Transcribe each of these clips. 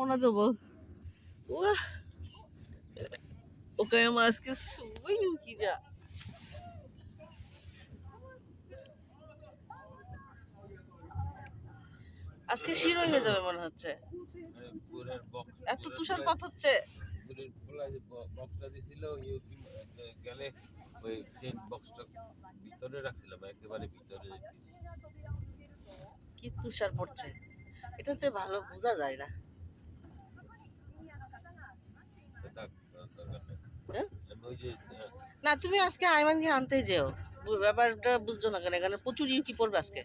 রওনা দেবো। উয়াহ, ওকে আমার আজকে সুই কি যা আজকে শিরোই হয়ে যাবে মনে হচ্ছে, এত তুষারপাত হচ্ছে। বক্সটা দিছিল গেলে ওই চেন বক্সটা ভিতরে রাখছিলাম, একেবারে ভিতরে। কি তুষার পড়ছে, এটাতে ভালো বোঝা যায় না। হ্যাঁ? না তুমি আজকে আইমানকে আনতে যেও, ব্যাপারটা বুঝছো না কেন, এখানে প্রচুর ইউকি পড়বে আজকে,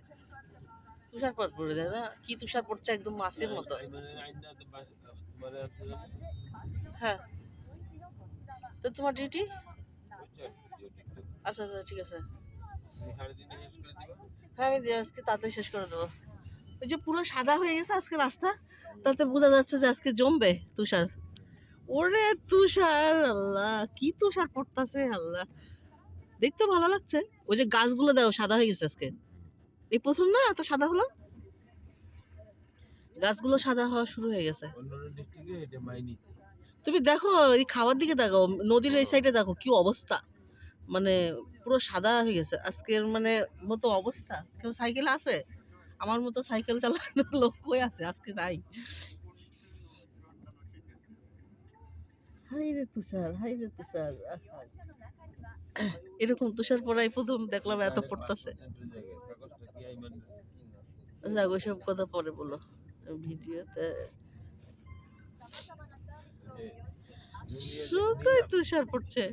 তুষারপাত পড়ে যায় না, কি তুষার পড়ছে একদম মাছের মতো। হ্যাঁ, তো তোমার ডিউটি? আচ্ছা আচ্ছা ঠিক আছে। হ্যাঁ আমি আজকে তাড়াতাড়ি শেষ করে দেবো। ওই যে পুরো সাদা হয়ে গেছে আজকে রাস্তা, তাতে বোঝা যাচ্ছে যে আজকে জমবে তুষার। ওরে তুষার, আল্লাহ কি তুষার পড়তাছে আল্লাহ, দেখতে ভালো লাগছে। ওই যে গাছগুলো দাও সাদা হয়ে গেছে আজকে, এই প্রথম না এত সাদা হলো, গাছগুলো সাদা হওয়া শুরু হয়ে গেছে। তুমি দেখো এই খাওয়ার দিকে দেখো, নদীর এই সাইডে দেখো কি অবস্থা, মানে পুরো সাদা হয়ে গেছে আজকের মানে মতো অবস্থা। কেউ সাইকেল আছে? আমার মতো সাইকেল চালানোর লোক কই আছে আজকে? নাই। হাই রে তুষার, হাই রে তুষার, এরকম তুষার পড়াই প্রথম দেখলাম, এত পড়তাছে। যাক ওইসব কথা পরে বলো ভিডিওতে। শুকায় তুষার পড়ছে।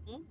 হুম?